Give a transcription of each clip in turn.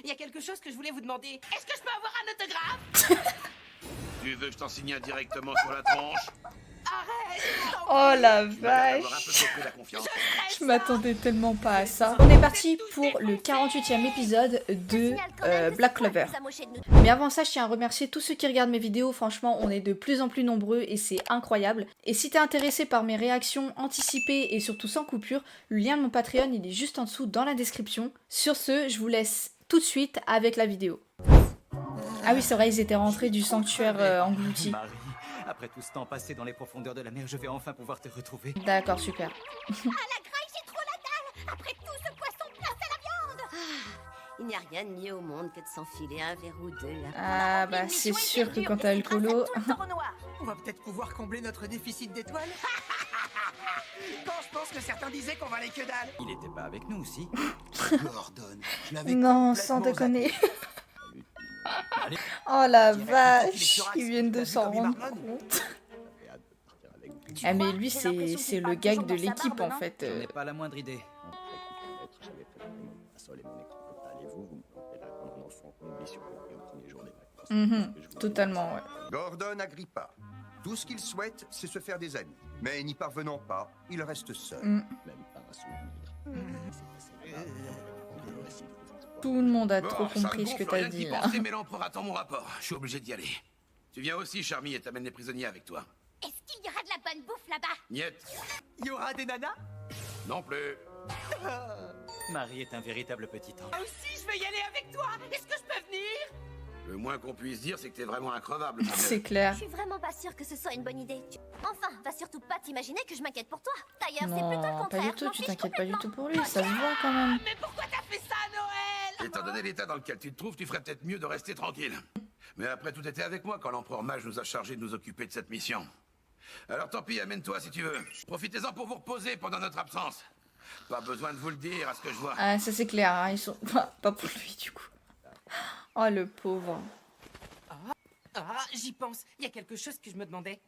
il y a quelque chose que je voulais vous demander. Est-ce que je peux avoir un autographe? Tu veux que je t'en signe directement sur la tronche? Arrête! Oh la Tu m'as l'air d'avoir un peu vache. trop pris la confiance. Je m'attendais tellement pas à ça. On est parti pour le 48e épisode de Black Clover. Mais avant ça, je tiens à remercier tous ceux qui regardent mes vidéos. Franchement, on est de plus en plus nombreux et c'est incroyable. Et si t'es intéressé par mes réactions anticipées et surtout sans coupure, le lien de mon Patreon, il est juste en dessous dans la description. Sur ce, je vous laisse tout de suite avec la vidéo. Ah oui, c'est vrai, ils étaient rentrés du sanctuaire englouti. Marie, après tout ce temps passé dans les profondeurs de la mer, je vais enfin pouvoir te retrouver. D'accord, super. À la graille, j'ai trop la dalle. Après tout ce poisson, place à la viande. Il n'y a rien de mieux au monde que de s'enfiler un verre ou deux. Là. Ah bah c'est sûr que quand t'as le colo... On va peut-être pouvoir combler notre déficit d'étoiles. Quand je pense que certains disaient qu'on valait que dalle. Il était pas avec nous, si? Gordon, je l'avais Non, sans déconner. Oh la vache, ils viennent de s'en rendre compte. Ah mais lui c'est le gag de l'équipe en fait. Je n'ai pas la moindre idée. Totalement, ouais. Gordon Agrippa. Tout ce qu'il souhaite, c'est se faire des amis. Mais n'y parvenant pas, il reste seul. Tout le monde a Bon, trop ça compris ce que gonfle, t'as rien dit d'y là. penser, mais l'empereur attend mon rapport. Je suis obligé d'y aller. Tu viens aussi, Charmy, et t'amènes les prisonniers avec toi. Est-ce qu'il y aura de la bonne bouffe là-bas? Niet. Il y aura des nanas? Non plus. Marie est un véritable petit ange. Moi aussi, je veux y aller avec toi. Est-ce que je peux venir? Le moins qu'on puisse dire, c'est que t'es vraiment increvable. mon C'est vieux. clair. Je suis vraiment pas sûre que ce soit une bonne idée. Enfin, va surtout pas t'imaginer que je m'inquiète pour toi. D'ailleurs, c'est plutôt le Non, pas contraire. du je tout, m'en tu fiche t'inquiètes pas du complètement. tout pour lui, ça se voit quand même. Mais pourquoi t'as fait ça à Noël? Étant donné l'état dans lequel tu te trouves, tu ferais peut-être mieux de rester tranquille. Mais après, tout était avec moi quand l'empereur mage nous a chargés de nous occuper de cette mission. Alors tant pis, amène-toi si tu veux. Profitez-en pour vous reposer pendant notre absence. Pas besoin de vous le dire à ce que je vois. Ah ça c'est clair, hein, ils sont... pas pour lui du coup. Oh le pauvre. Ah, j'y pense. Il y a quelque chose que je me demandais.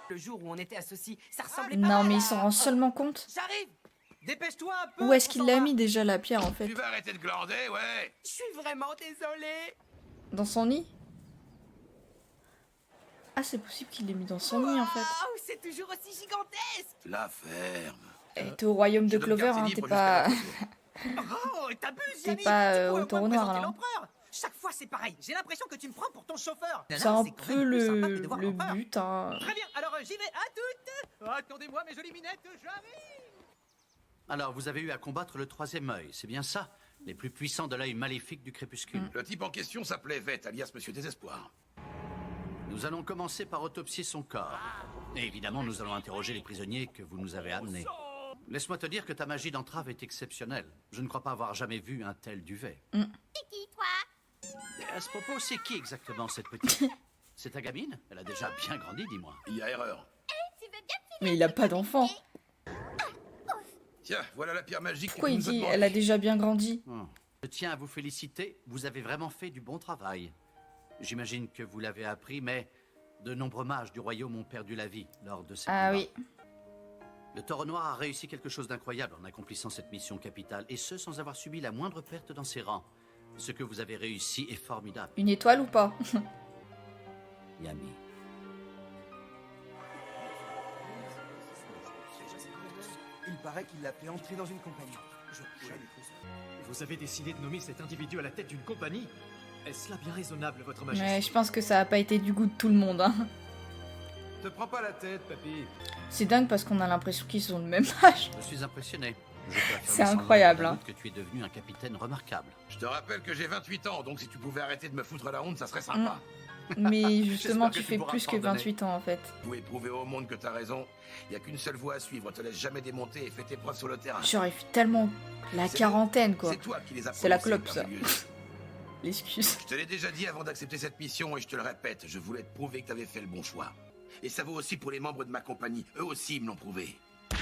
Le jour où on était associés, ça ressemblait pas Non mal mais à- il s'en rend seulement compte. J'arrive. Dépêche-toi un peu. Où est-ce on qu'il s'en l'a va. mis déjà la pierre en fait? Tu vas arrêter de glander, ouais. Je suis vraiment désolé. Dans son nid? Ah c'est possible qu'il l'ait mis dans son nid en fait. Oh, c'est toujours aussi gigantesque. La ferme. Et t'es au royaume de Je donne Clover, carte hein, libre t'es jusqu'à pas... la clôture. Oh, t'abuses, T'es Yannick. pas, Tu pourrais au au taureau moins noir, présenter là. l'empereur. Chaque fois, c'est pareil. J'ai l'impression que tu me prends pour ton chauffeur. C'est un quand peu même plus sympa que de le voir l'empereur. but, hein. Très bien, alors j'y vais à toutes. Oh, attendez-moi, mes jolies minettes, j'arrive. Alors, vous avez eu à combattre le troisième œil, c'est bien ça? Les plus puissants de l'œil maléfique du crépuscule. Le type en question s'appelait Vette, alias Monsieur Désespoir. Nous allons commencer par autopsier son corps. Et évidemment, nous allons interroger les prisonniers que vous nous avez amenés. Laisse-moi te dire que ta magie d'entrave est exceptionnelle. Je ne crois pas avoir jamais vu un tel duvet. C'est qui, toi? Et à ce propos, c'est qui exactement cette petite? C'est ta gamine? Elle a déjà bien grandi, dis-moi. Il y a erreur. Tu veux bien me filer Mais il a pas d'enfant. Tiens, voilà la pierre magique. Pourquoi que tu il nous as dit demandé. elle a déjà bien grandi? Je tiens à vous féliciter, vous avez vraiment fait du bon travail. J'imagine que vous l'avez appris, mais de nombreux mages du royaume ont perdu la vie lors de ces Ah combats. oui. Le Taureau Noir a réussi quelque chose d'incroyable en accomplissant cette mission capitale, et ce sans avoir subi la moindre perte dans ses rangs. Ce que vous avez réussi est formidable, Une étoile ou pas? Yami. Il paraît qu'il l'a fait entrer dans une compagnie. Vous avez décidé de nommer cet individu à la tête d'une compagnie? Est-ce là bien raisonnable, votre majesté? Ouais, je pense que ça a pas été du goût de tout le monde, hein. Te prends pas la tête, papy. C'est dingue parce qu'on a l'impression qu'ils ont le même âge. Je suis impressionné. Je peux affirmer C'est sans incroyable, aucun hein. doute que tu es devenu un capitaine remarquable. Je te rappelle que j'ai 28 ans, donc si tu pouvais arrêter de me foutre la honte, ça serait sympa. Mais justement, J'espère que tu tu fais pourras plus que pardonner. 28 ans en fait. Vous prouver au monde que t'as raison. Il y a qu'une seule voie à suivre. Te laisse jamais démonter et fais tes preuves sur le terrain. J'aurais fait tellement la C'est- quarantaine quoi. C'est toi qui les as C'est la prononcées, clope, ça. merveilleuse. L'excuse. Je te l'ai déjà dit avant d'accepter cette mission et je te le répète, je voulais te prouver que t'avais fait le bon choix. Et ça vaut aussi pour les membres de ma compagnie. Eux aussi me l'ont prouvé. Ah,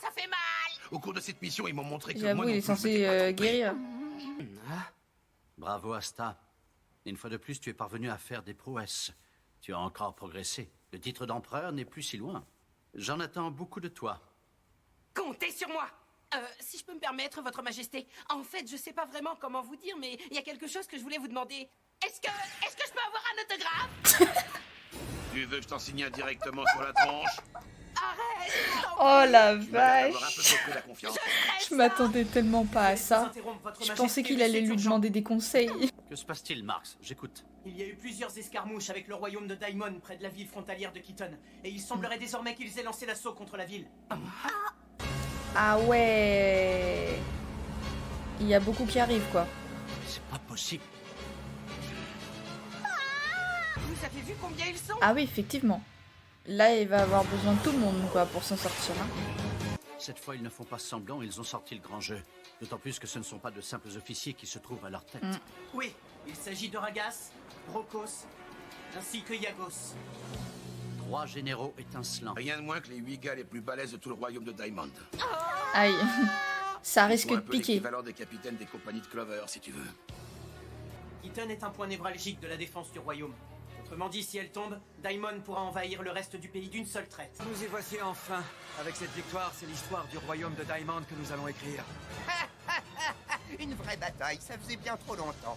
ça fait mal. Au cours de cette mission, ils m'ont montré que J'avoue, moi non il est plus, je censé m'étais pas trompé. guérir. Bravo, Asta. Une fois de plus, tu es parvenu à faire des prouesses. Tu as encore progressé. Le titre d'empereur n'est plus si loin. J'en attends beaucoup de toi. Comptez sur moi. Si je peux me permettre, votre majesté, en fait, je sais pas vraiment comment vous dire, mais il y a quelque chose que je voulais vous demander. Est-ce que je peux avoir un autographe? Tu veux que je t'en signe un directement sur la tronche? Arrête! Oh la Tu m'as l'air d'avoir un vache. peu trop pris la confiance. Je m'attendais tellement pas à ça. Je pensais qu'il allait lui demander des conseils. Que se passe-t-il, Marx? J'écoute. Il y a eu plusieurs escarmouches avec le royaume de Daimon près de la ville frontalière de Keaton, et il semblerait désormais qu'ils aient lancé l'assaut contre la ville. Ah ouais. Il y a beaucoup qui arrivent quoi. C'est pas possible. Vous avez vu combien ils sont? Ah oui, effectivement. Là, il va avoir besoin de tout le monde quoi pour s'en sortir. Hein. Cette fois, ils ne font pas semblant, ils ont sorti le grand jeu. D'autant plus que ce ne sont pas de simples officiers qui se trouvent à leur tête. Oui, il s'agit de Ragas, Brokos, ainsi que Yagos. 3 généraux étincelants. Rien de moins que les 8 gars les plus balèzes de tout le royaume de Diamond. Aïe. Ça Ils risque sont un de peu piquer. l'équivalent des capitaines des compagnies de Clover, si tu veux. Keaton est un point névralgique de la défense du royaume. Autrement dit, si elle tombe, Daimon pourra envahir le reste du pays d'une seule traite. Nous y voici enfin. Avec cette victoire, c'est l'histoire du royaume de Diamond que nous allons écrire. Une vraie bataille, ça faisait bien trop longtemps.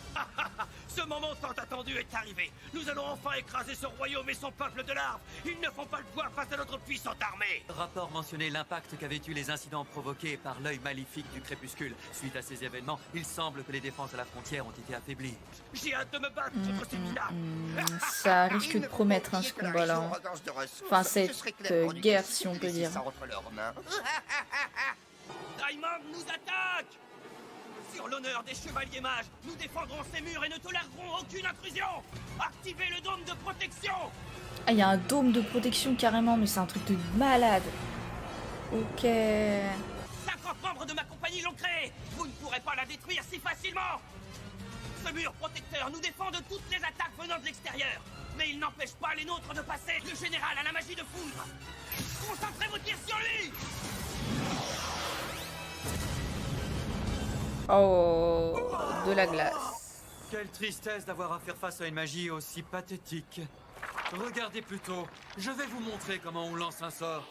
Ce moment tant attendu est arrivé. Nous allons enfin écraser ce royaume et son peuple de larves. Ils ne font pas le poids face à notre puissante armée. Le rapport mentionnait l'impact qu'avaient eu les incidents provoqués par l'œil maléfique du crépuscule. Suite à ces événements, il semble que les défenses à la frontière ont été affaiblies. J'ai hâte de me battre contre ces minards. Ça risque de promettre hein, ce combat-là. Hein. Enfin, cette guerre, si on peut dire. Daimon nous attaque. Sur l'honneur des chevaliers mages, nous défendrons ces murs et ne tolérerons aucune intrusion. Activez le dôme de protection. Ah, il y a un dôme de protection carrément, mais c'est un truc de malade. Ok. 50 membres de ma compagnie l'ont créé. Vous ne pourrez pas la détruire si facilement. Ce mur protecteur nous défend de toutes les attaques venant de l'extérieur. Mais il n'empêche pas les nôtres de passer. Le général a la magie de foudre. Concentrez vos tirs sur lui. Oh, de la glace. Quelle tristesse d'avoir à faire face à une magie aussi pathétique. Regardez plutôt, je vais vous montrer comment on lance un sort.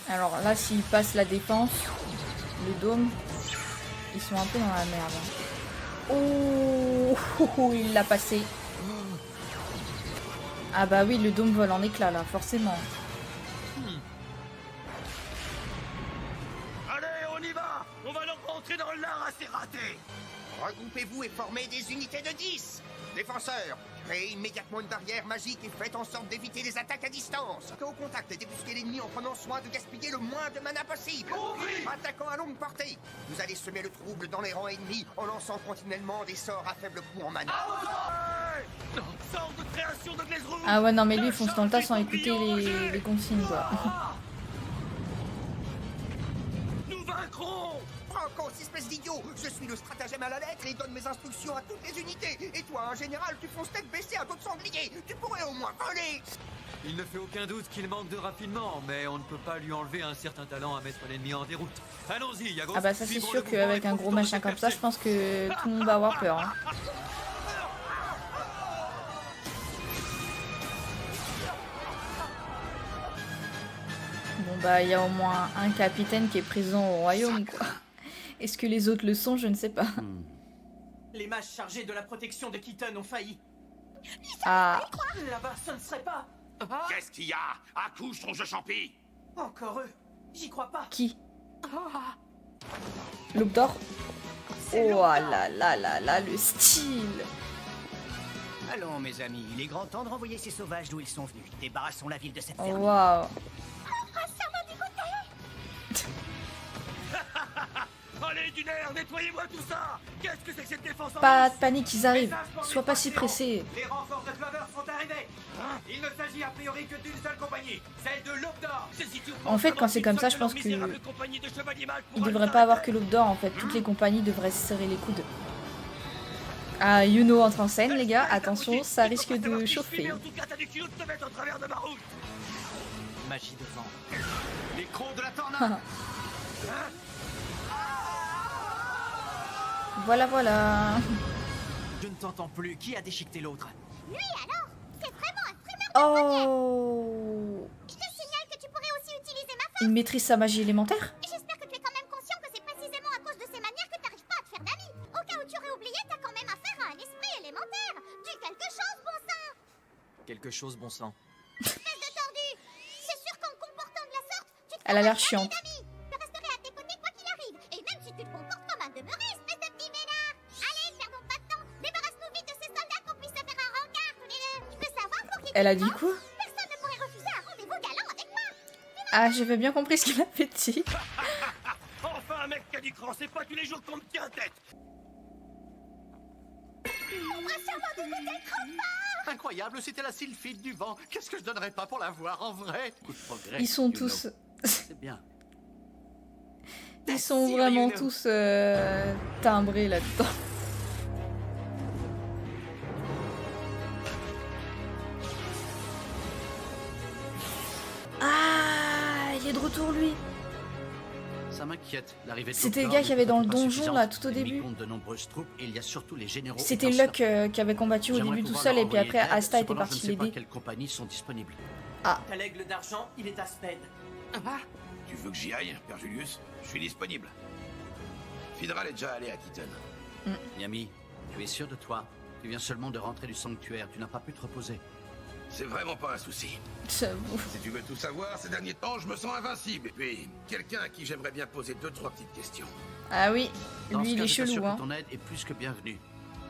Alors là, s'ils passent la défense, le dôme, ils sont un peu dans la merde. Oh, il l'a passé. Ah bah oui, le dôme vole en éclats là, forcément. Allez, on y va. On va leur rentrer dans l'art assez raté. Regroupez-vous et formez des unités de 10. Défenseurs, créez immédiatement une barrière magique et faites en sorte d'éviter les attaques à distance. Au contact, débusquez l'ennemi en prenant soin de gaspiller le moins de mana possible. Attaquant à longue portée, vous allez semer le trouble dans les rangs ennemis en lançant continuellement des sorts à faible coût en mana. Sort de création de glaise rouge. Ah ouais, non mais lui, il fonce dans le tas sans écouter les consignes quoi. Nous vaincrons. Franco, espèce d'idiot, je suis le stratagème à la lettre et donne mes instructions à toutes les unités. Et toi, un général, tu fonces tête baissée à dos de sanglier. Tu pourrais au moins voler. Il ne fait aucun doute qu'il manque de raffinement, mais on ne peut pas lui enlever un certain talent à mettre l'ennemi en déroute. Allons-y, Yagos. Ah bah ça c'est sûr qu'avec un gros machin comme ça, je pense que tout le monde va avoir peur. Hein. Bon bah il y a au moins un capitaine qui est présent au royaume quoi. Est-ce que les autres le sont? Je ne sais pas. Les mages chargés de la protection de Keaton ont failli. Ah, Là-bas, ce ne serait pas. Qu'est-ce qu'il y a? Accouche ton jeu champi. Encore eux. J'y crois pas. qui? Loupe d'or. Oh là là là là, le style. Allons, mes amis, il est grand temps de renvoyer ces sauvages d'où ils sont venus. Débarrassons la ville de cette Oh ferme. waouh. Allez, du nerf, nettoyez-moi tout ça. Qu'est-ce que c'est que cette défense en Pas masse? de panique, ils arrivent. Sois pas si pressé. Les renforts de Clover sont arrivés. Il ne s'agit a priori que d'une seule compagnie, celle de l'Aube d'Or. En fait, quand c'est comme ça, je pense que il devrait pas avoir que l'Aube d'Or. En fait, toutes les compagnies devraient se serrer les coudes. Ah, Yuno entre en scène, les gars. Attention, ça risque de chauffer. En tout cas, t'as du culot de te mettre en travers de ma route. Magie de vent. Les crocs de la tornade. Voilà, voilà. Je ne t'entends plus. Qui a déchiqueté l'autre? Lui alors, c'est vraiment un frimeur. Oh. Je te signale que tu pourrais aussi utiliser ma force. Il maîtrise sa magie élémentaire? J'espère que tu es quand même conscient que quelque chose, bon sang. Espèce de tordu! C'est sûr qu'en te comportant de la sorte, tu te Elle a l'air feras chiante. jamais d'amis. Je resterai à tes côtés quoi qu'il arrive. Et même si tu te comportes comme un demeuré, espèce de petit ménard. Allez, perdons pas de temps. Débarrasse-nous vite de ces soldats qu'on puisse se faire un rencard tous les deux. Tu veux savoir pour qui Elle a tu dit te quoi? prends? Personne ne pourrait refuser un rendez-vous galant avec moi. Ah, j'avais bien compris ce qu'il avait dit. Enfin, un mec qui a du cran, c'est pas tous les jours qu'on me tient tête. Incroyable, c'était la sylphide du vent. Qu'est-ce que je donnerais pas pour la voir en vrai? Coup de progrès, Ils sont you tous... know. C'est bien. Ils sont vraiment tous timbrés là-dedans. Ah, il est de retour lui. Ça m'inquiète, l'arrivée de C'était le Doctor gars qui avait dans le n'est peut-être pas donjon là suffisante. tout au L'ennemi début. compte de nombreuses troupes et il y a surtout les généraux. C'était étincelants. Luck qui avait combattu au J'aimerais début tout pouvoir seul leur et puis envoyer après de l'aide, Asta était cependant, parti Je ne sais pas l'aider. quelles compagnies sont disponibles. T'as l'aigle d'argent, il est à Sped. Ah, tu veux que j'y aille, Père Julius? Je suis disponible. Fidral est déjà allé à Keaton. Yami, tu es sûr de toi? Tu viens seulement de rentrer du sanctuaire, tu n'as pas pu te reposer. C'est vraiment pas un souci. J'avoue. Si tu veux tout savoir, ces derniers temps, je me sens invincible. Et puis, quelqu'un à qui j'aimerais bien poser 2-3 petites questions. Ah oui, Dans lui ce il cas, est je t'assure chelou que hein. ton aide est plus que bienvenue.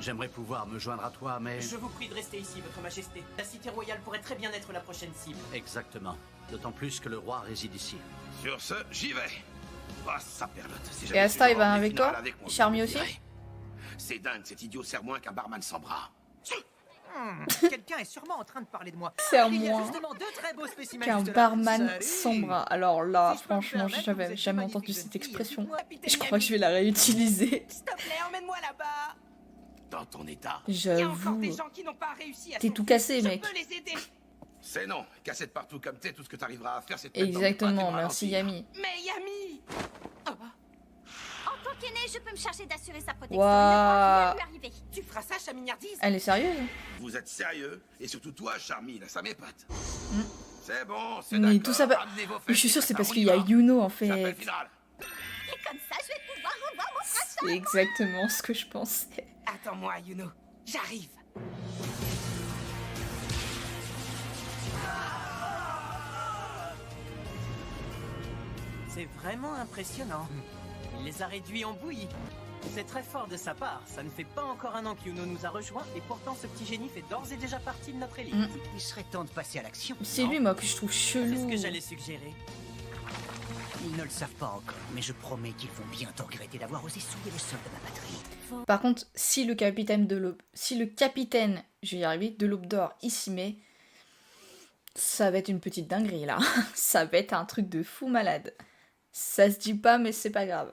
J'aimerais pouvoir me joindre à toi, mais... Je vous prie de rester ici, votre majesté. La cité royale pourrait très bien être la prochaine cible. Exactement. D'autant plus que le roi réside ici. Sur ce, j'y vais. Ah, ça perlote. Si Et j'avais Asta su il va rendre les avec finales toi? avec moi, Charmy je aussi? dirais. C'est dingue, cet idiot sert moins qu'un barman sans bras. Quelqu'un est sûrement en train de parler de moi. C'est à Il y a moi. justement deux très beaux spécimens Qu'un juste là. barman Salut. sans bras. Alors là, Si je peux me franchement, permettre, vous j'avais êtes jamais magnifique entendu jeune cette fille, expression. dites-moi, Je crois que je vais la réutiliser. S'il te plaît, emmène-moi là-bas. Dans ton état. Il y a encore J'avoue. des gens qui n'ont pas réussi à T'es s'enfuir. tout cassé, Je mec. peux les aider. C'est non. Cassette partout comme t'es, tout ce que t'arriveras à faire, c'est de te mettre dans le Exactement, pain et de merci ralentir. Yami. Mais Yami. En tant qu'aîné, je peux me charger d'assurer sa protection. Waouh. Il ne pourra rien lui arriver. Tu feras ça, chamignardise. Elle est sérieuse? Vous êtes sérieux? Et surtout toi, Charmy, là, ça m'épate. C'est bon, c'est Mais d'accord. tout ça... Ramenez vos Je suis fesses, sûre c'est ça, parce on qu'il y y a va. Yuno en J'appelle fait. Fidral. Et comme ça, je vais pouvoir revoir mon prince. C'est exactement ce que je pensais. Attends-moi, Yuno. J'arrive. C'est vraiment impressionnant. Il les a réduits en bouillie. C'est très fort de sa part. Ça ne fait pas encore un an qu'Yuno nous a rejoints et pourtant ce petit génie fait d'ores et déjà partie de notre élite. Il serait temps de passer à l'action. C'est lui moi que je trouve C'est ce chelou. que j'allais suggérer. Ils ne le savent pas encore, mais je promets qu'ils vont bientôt regretter d'avoir osé souiller le sol de ma patrie. Par contre, si le capitaine de l'aube... Si le capitaine, je vais y arriver, de l'aube d'or ici met... Ça va être une petite dinguerie là. Ça va être un truc de fou malade. Ça se dit pas mais c'est pas grave.